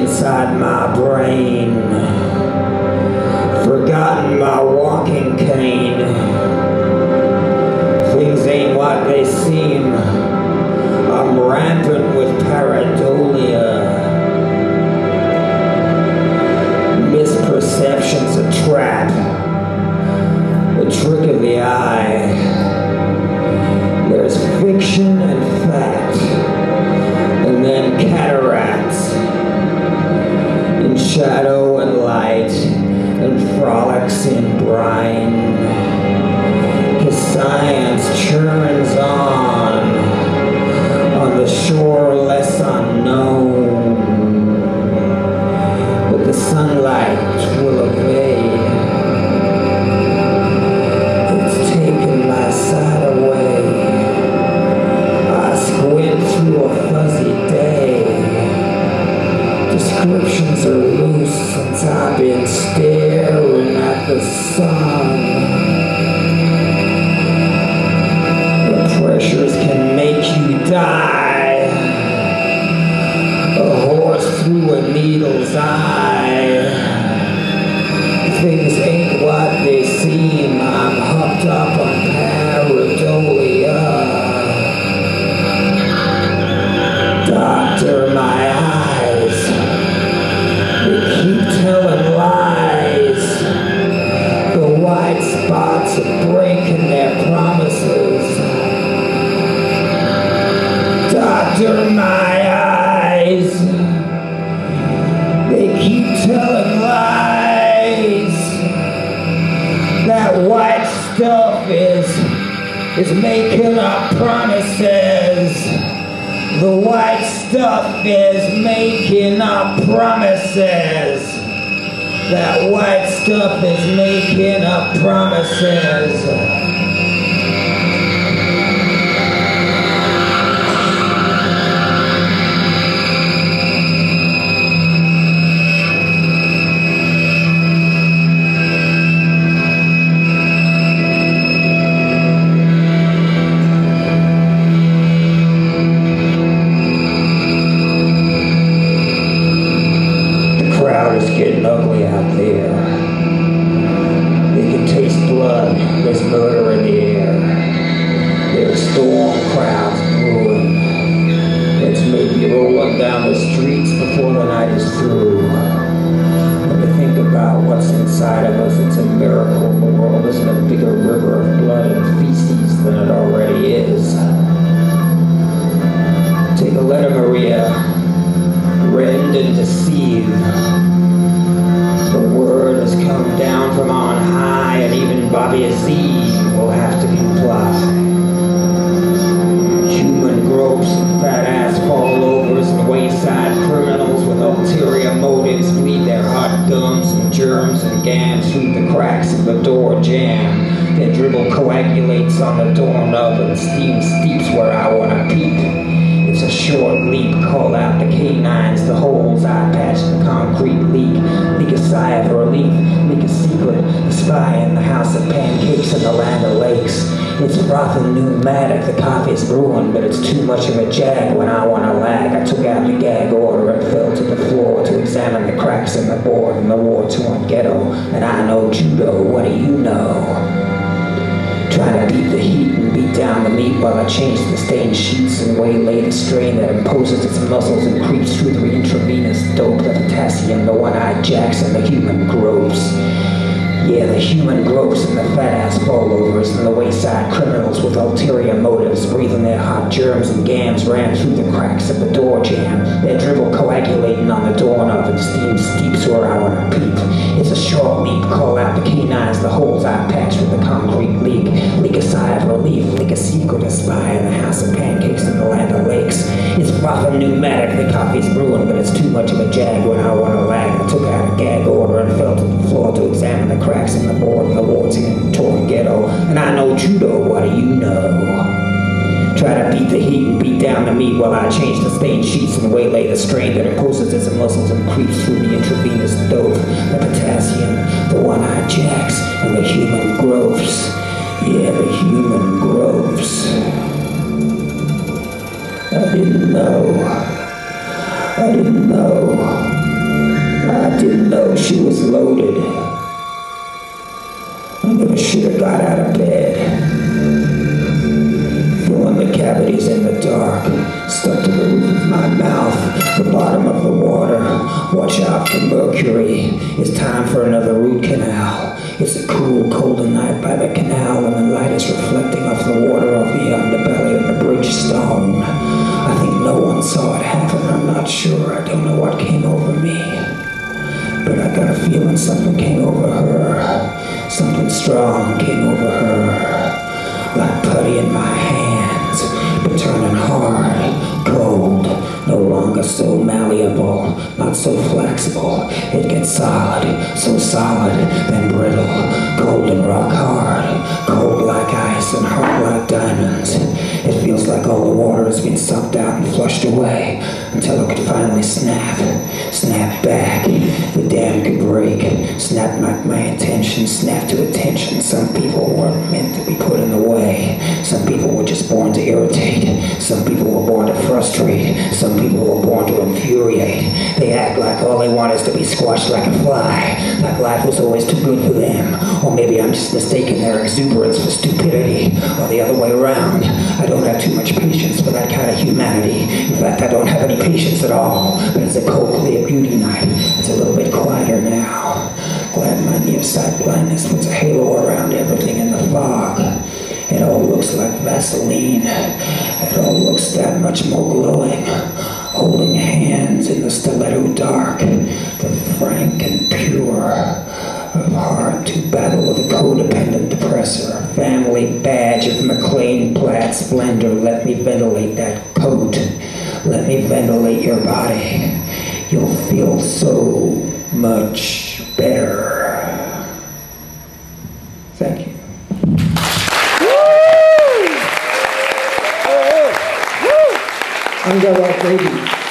inside my brain, forgotten my walking cane. Things ain't what they seem. I'm rampant with pareidolia. Misperception's a trap, a trick of the eye. There's fiction and fact, and then cataracts, in shadow and light, and frolics in brine. 'Cause science churns on the shore less unknown, but the sunlight will evade. It's taken my sight away. I squint through a fuzzy day. Descriptions are loose since I've been staring at the sun. The pressures can make you die. A horse through a needle's eye. Things ain't what they seem. I'm hooked up on pareidolia. Doctor, my eyes, they keep telling lies. The white spots are breaking their promises. Doctor, my eyes, they keep telling lies. That white stuff is making up promises. The white stuff is making up promises. That white stuff is making up promises. Getting ugly out there. They can taste blood. There's murder in the air. There's storm crowds brewing. It's maybe rolling down the streets before the night is through. When you think about what's inside of us, it's a miracle the world isn't a bigger river of blood and feces than it already is. Take a letter, Maria. Rend and deceive. The word has come down from on high, and even Bobby Aziz will have to comply. Human gropes and fat-ass fallovers and wayside criminals with ulterior motives bleed their hot gums and germs and gams through the cracks of the door jamb. Their dribble coagulates on the doorknob and steam steeps where I want to peep. It's a short leap, call out the canines, the holes I patch the concrete leak. Leak a sigh of relief, leak a secret, a spy in the house of pancakes in the land of lakes. It's rough and pneumatic, the coffee's brewing, but it's too much of a jag when I want to lag. I took out the gag order and fell to the floor to examine the cracks in the board in the war-torn ghetto. And I know judo, what do you know? Trying to beat the heat and beat down the meat while I change the stained sheets and waylay the strain that imposes its muscles and creeps through the intravenous dope, the potassium, the one-eyed jacks, and the human gropes. Yeah, the human gropes and the fat-ass fallovers and the wayside criminals with ulterior motives, breathing their hot germs and gams ran through the cracks of the door jamb. Their dribble coagulating on the doorknob and steam steeps where I want to peep. It's a short leap, call out the canines, the holes I patch with the concrete leak. Leak a sigh of relief, leak a secret, a spy in the house of pancakes in the land of lakes. It's rough and pneumatic, the coffee's brewing, but it's too much of a jag when I want to lag. I took out a gag order and fell to the floor to examine the cracks in the board in the war-torn ghetto. And I know judo, what do you know? Try to beat the heat and beat down the meat while I change the stained sheets and waylay the strain that imposes its muscles and creeps through the intravenous dope, the potassium, the one-eyed jacks, and the human growths. Yeah, the human growths. I didn't know. didn't know she was loaded. I never should have got out of bed. Feeling the cavities in the dark, stuck to the roof of my mouth, the bottom of the water. Watch out for mercury. It's time for another root canal. It's a cool, colder night by the canal, and the light is reflecting off the water of the underbelly of the Brixton. I think no one saw it happen. I'm not sure. I don't know what came over me. But I got a feeling something came over her. Something strong came over her. Like putty in my hands, but turning hard, cold, no longer so malleable, not so flexible. It gets solid, so solid, then brittle, cold and rock hard, cold like ice and hard like diamonds. It feels like all the water has been sucked out and flushed away until it could finally snap back. The dam could break, snap like my intention, snap to attention. Some people weren't meant to be put in the way. Some people were just born to irritate. Some people were born to frustrate. Some people were born to infuriate. They act like all they want is to be squashed like a fly, like life was always too good for them. Or maybe I'm just mistaking their exuberance for stupidity, or the other way around. I don't have too much patience for that kind of humanity. In fact, I don't have any patience at all. But it's a cold, clear beauty night. It's a little bit quieter now. Glad my nearsight blindness puts a halo around everything in the fog. It all looks like Vaseline. It all looks that much more glowing. Holding hands in the stiletto dark, the frank and pure of heart to battle with a codependent depressor. Family badge of McLean plaid splendor. Let me ventilate that coat. Let me ventilate your body. You'll feel so much better. Thank you. I'm going to baby.